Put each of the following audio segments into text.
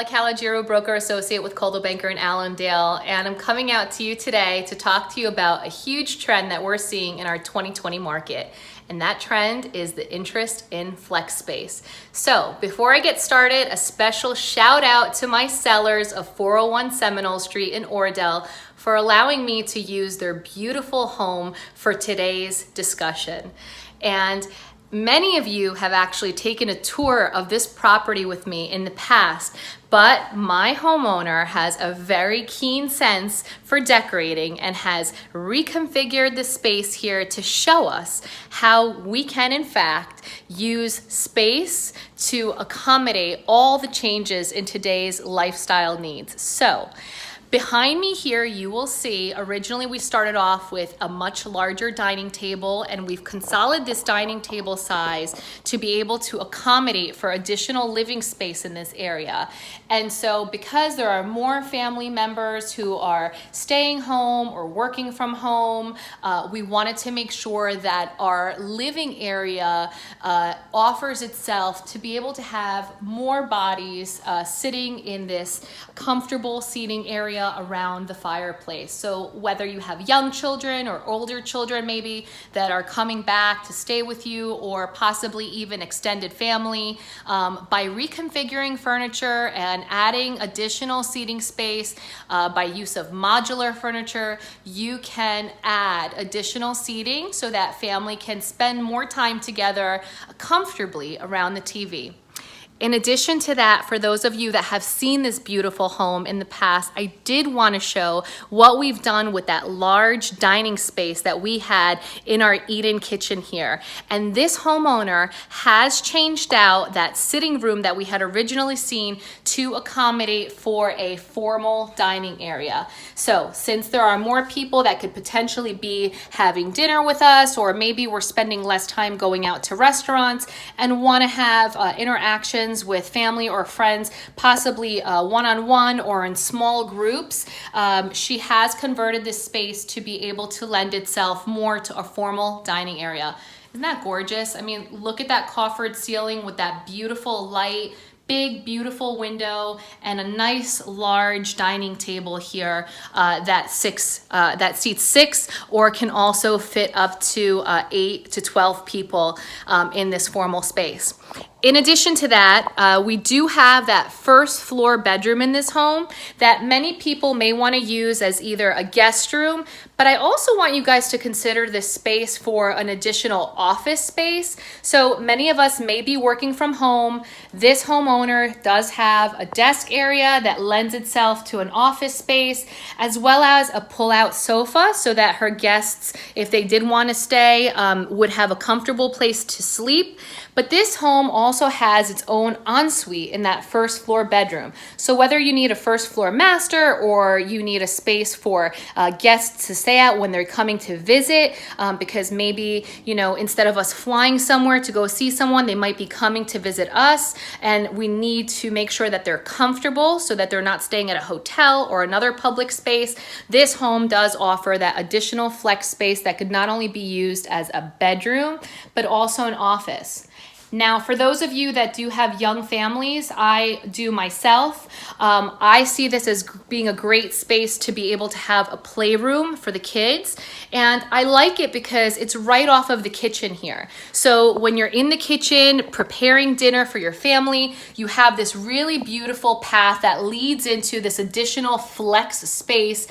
Stella Kalogirou, broker associate with Coldwell Banker in Allendale, and I'm coming out to you today to talk to you about a huge trend that we're seeing in our 2020 market. And that trend is the interest in flex space. So before I get started, a special shout out to my sellers of 401 Seminole Street in Oradell for allowing me to use their beautiful home for today's discussion. And many of you have actually taken a tour of this property with me in the past, but my homeowner has a very keen sense for decorating and has reconfigured the space here to show us how we can in fact use space to accommodate all the changes in today's lifestyle needs. So behind me here, you will see, originally we started off with a much larger dining table, and we've consolidated this dining table size to be able to accommodate for additional living space in this area. And so because there are more family members who are staying home or working from home, we wanted to make sure that our living area offers itself to be able to have more bodies sitting in this comfortable seating area around the fireplace. So whether you have young children or older children maybe that are coming back to stay with you, or possibly even extended family, by reconfiguring furniture and adding additional seating space by use of modular furniture, you can add additional seating so that family can spend more time together comfortably around the TV. In addition to that, for those of you that have seen this beautiful home in the past, I did want to show what we've done with that large dining space that we had in our eat-in kitchen here. And this homeowner has changed out that sitting room that we had originally seen to accommodate for a formal dining area. So since there are more people that could potentially be having dinner with us, or maybe we're spending less time going out to restaurants and want to have interactions with family or friends, possibly one-on-one or in small groups, she has converted this space to be able to lend itself more to a formal dining area. Isn't that gorgeous? I mean, look at that coffered ceiling with that beautiful light, big beautiful window, and a nice large dining table here that seats 6 or can also fit up to 8 to 12 people in this formal space. In addition to that, we do have that first floor bedroom in this home that many people may want to use as either a guest room, but I also want you guys to consider this space for an additional office space. So many of us may be working from home. This homeowner does have a desk area that lends itself to an office space, as well as a pull-out sofa so that her guests, if they did want to stay, would have a comfortable place to sleep. But this home also has its own ensuite in that first floor bedroom. So whether you need a first floor master or you need a space for guests to stay at when they're coming to visit, because maybe, you know, instead of us flying somewhere to go see someone, they might be coming to visit us, and we need to make sure that they're comfortable so that they're not staying at a hotel or another public space. This home does offer that additional flex space that could not only be used as a bedroom, but also an office. Now, for those of you that do have young families, I do myself, I see this as being a great space to be able to have a playroom for the kids. And I like it because it's right off of the kitchen here. So when you're in the kitchen preparing dinner for your family, you have this really beautiful path that leads into this additional flex space,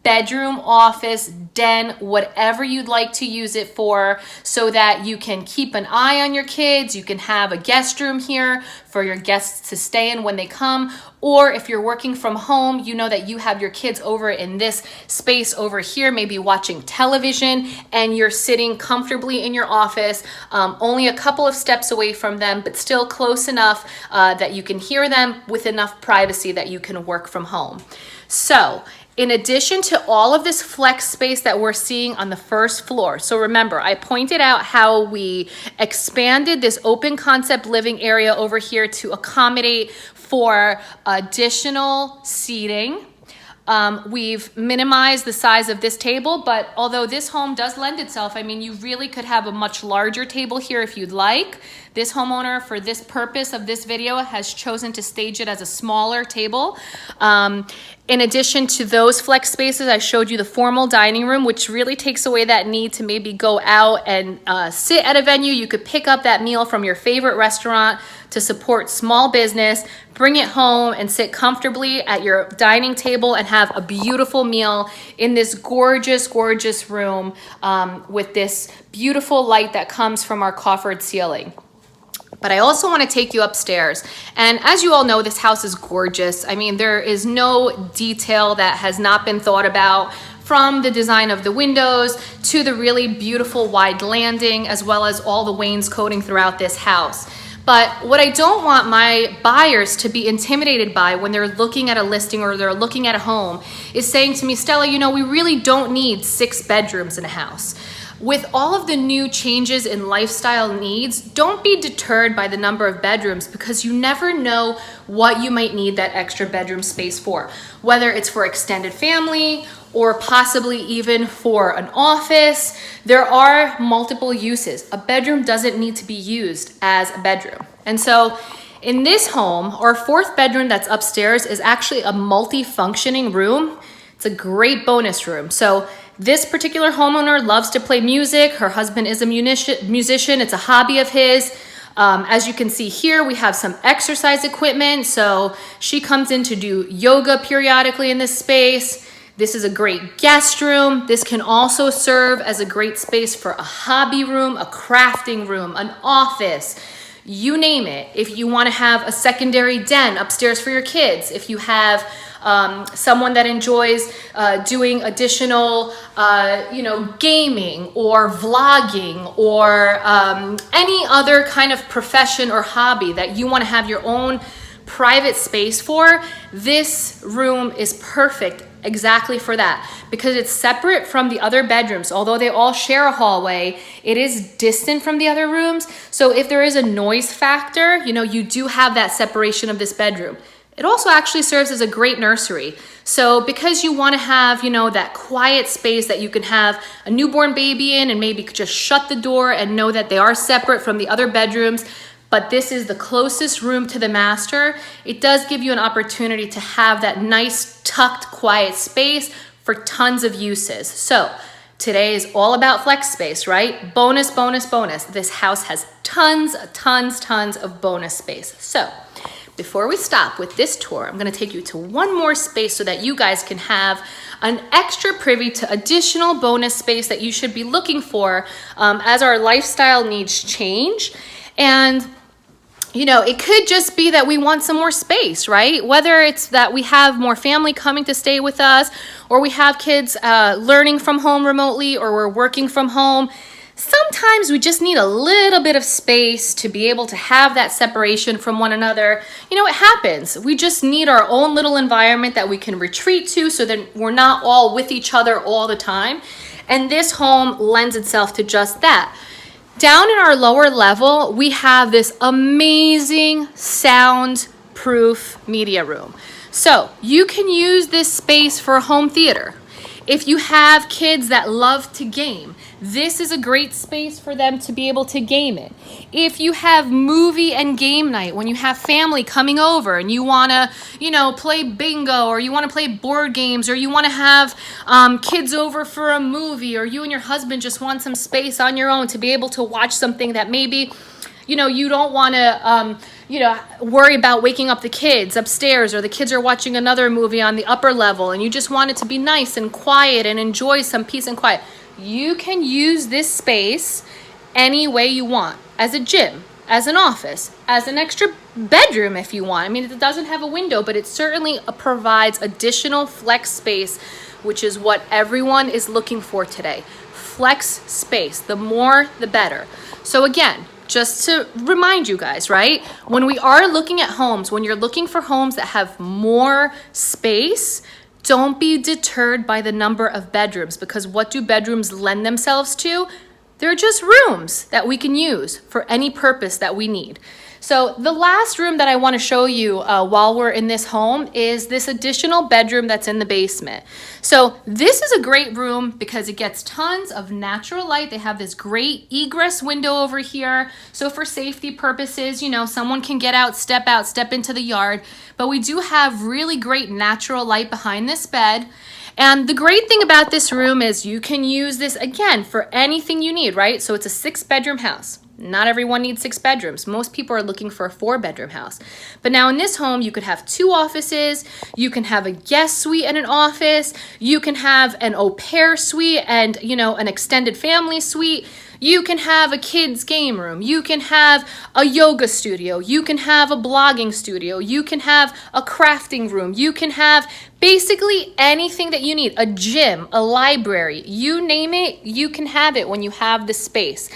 bedroom, office, den, whatever you'd like to use it for, so that you can keep an eye on your kids. You can have a guest room here for your guests to stay in when they come, or if you're working from home, you know that you have your kids over in this space over here, maybe watching television, and you're sitting comfortably in your office, only a couple of steps away from them, but still close enough that you can hear them with enough privacy that you can work from home. So in addition to all of this flex space that we're seeing on the first floor, so remember, I pointed out how we expanded this open concept living area over here to accommodate for additional seating. We've minimized the size of this table, but although this home does lend itself, I mean, you really could have a much larger table here if you'd like. This homeowner, for this purpose of this video, has chosen to stage it as a smaller table. In addition to those flex spaces, I showed you the formal dining room, which really takes away that need to maybe go out and sit at a venue. You could pick up that meal from your favorite restaurant to support small business, bring it home and sit comfortably at your dining table and have a beautiful meal in this gorgeous, gorgeous room with this beautiful light that comes from our coffered ceiling. But I also want to take you upstairs. And as you all know, this house is gorgeous. I mean, there is no detail that has not been thought about, from the design of the windows to the really beautiful wide landing, as well as all the wainscoting throughout this house. But what I don't want my buyers to be intimidated by when they're looking at a listing or they're looking at a home is saying to me, Stella, you know, we really don't need 6 bedrooms in a house. With all of the new changes in lifestyle needs, don't be deterred by the number of bedrooms, because you never know what you might need that extra bedroom space for, whether it's for extended family or possibly even for an office. There are multiple uses. A bedroom doesn't need to be used as a bedroom. And so in this home, our 4th bedroom that's upstairs is actually a multi-functioning room. It's a great bonus room. So this particular homeowner loves to play music. Her husband is a musician. It's a hobby of his. As you can see here, we have some exercise equipment. So she comes in to do yoga periodically in this space. This is a great guest room. This can also serve as a great space for a hobby room, a crafting room, an office, you name it. If you want to have a secondary den upstairs for your kids, if you have someone that enjoys doing additional, gaming or vlogging or any other kind of profession or hobby that you want to have your own private space for, this room is perfect exactly for that, because it's separate from the other bedrooms. Although they all share a hallway, it is distant from the other rooms. So if there is a noise factor, you do have that separation of this bedroom. It also actually serves as a great nursery. So because you want to have, that quiet space that you can have a newborn baby in and maybe just shut the door and know that they are separate from the other bedrooms, but this is the closest room to the master, it does give you an opportunity to have that nice, tucked, quiet space for tons of uses. So today is all about flex space, right? Bonus, bonus, bonus. This house has tons of bonus space. So before we stop with this tour, I'm gonna take you to one more space so that you guys can have an extra privy to additional bonus space that you should be looking for as our lifestyle needs change. And it could just be that we want some more space, right? Whether it's that we have more family coming to stay with us, or we have kids learning from home remotely, or we're working from home. Sometimes we just need a little bit of space to be able to have that separation from one another. It happens. We just need our own little environment that we can retreat to so that we're not all with each other all the time. And this home lends itself to just that. Down in our lower level, we have this amazing soundproof media room. So you can use this space for a home theater. If you have kids that love to game, this is a great space for them to be able to game in. If you have movie and game night, when you have family coming over and you want to, play bingo, or you want to play board games, or you want to have kids over for a movie, or you and your husband just want some space on your own to be able to watch something that maybe, you don't want to, worry about waking up the kids upstairs, or the kids are watching another movie on the upper level and you just want it to be nice and quiet and enjoy some peace and quiet. You can use this space any way you want, as a gym, as an office, as an extra bedroom if you want. I mean, it doesn't have a window, but it certainly provides additional flex space, which is what everyone is looking for today. Flex space, the more the better. So again, just to remind you guys, right? When we are looking at homes, when you're looking for homes that have more space, don't be deterred by the number of bedrooms, because what do bedrooms lend themselves to? They're just rooms that we can use for any purpose that we need. So the last room that I want to show you while we're in this home is this additional bedroom that's in the basement. So this is a great room because it gets tons of natural light. They have this great egress window over here. So for safety purposes, you know, someone can get out, step into the yard. But we do have really great natural light behind this bed. And the great thing about this room is you can use this, again, for anything you need, right? So it's a 6-bedroom house. Not everyone needs 6 bedrooms. Most people are looking for a 4-bedroom house. But now in this home, you could have 2 offices. You can have a guest suite and an office. You can have an au pair suite and, you know, an extended family suite. You can have a kids game room. You can have a yoga studio. You can have a blogging studio. You can have a crafting room. You can have basically anything that you need. A gym, a library, you name it, you can have it when you have the space.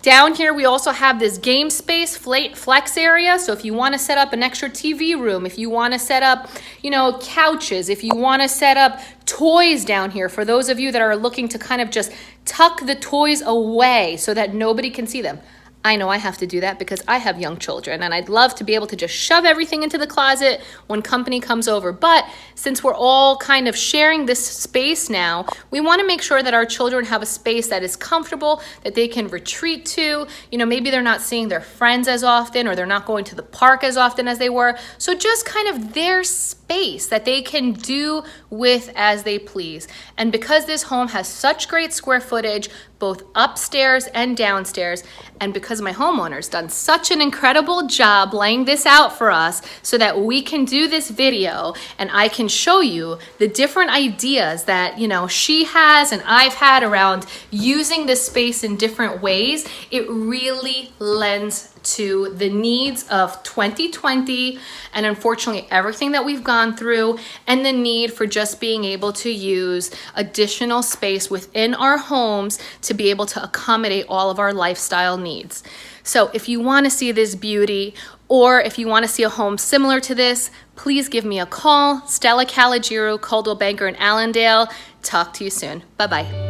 Down here, we also have this game space flex area. So if you want to set up an extra TV room, if you want to set up, you know, couches, if you want to set up toys down here, for those of you that are looking to kind of just tuck the toys away so that nobody can see them. I know I have to do that because I have young children and I'd love to be able to just shove everything into the closet when company comes over. But since we're all kind of sharing this space now, we want to make sure that our children have a space that is comfortable, that they can retreat to. You know, maybe they're not seeing their friends as often or they're not going to the park as often as they were. So just kind of their space that they can do with as they please. And because this home has such great square footage, both upstairs and downstairs, and because my homeowner's done such an incredible job laying this out for us so that we can do this video and I can show you the different ideas that, you know, she has and I've had around using this space in different ways, it really lends to the needs of 2020 and unfortunately everything that we've gone through and the need for just being able to use additional space within our homes to be able to accommodate all of our lifestyle needs. So if you want to see this beauty or if you want to see a home similar to this, please give me a call. Stella Kalogirou, Coldwell Banker in Allendale. Talk to you soon. Bye-bye.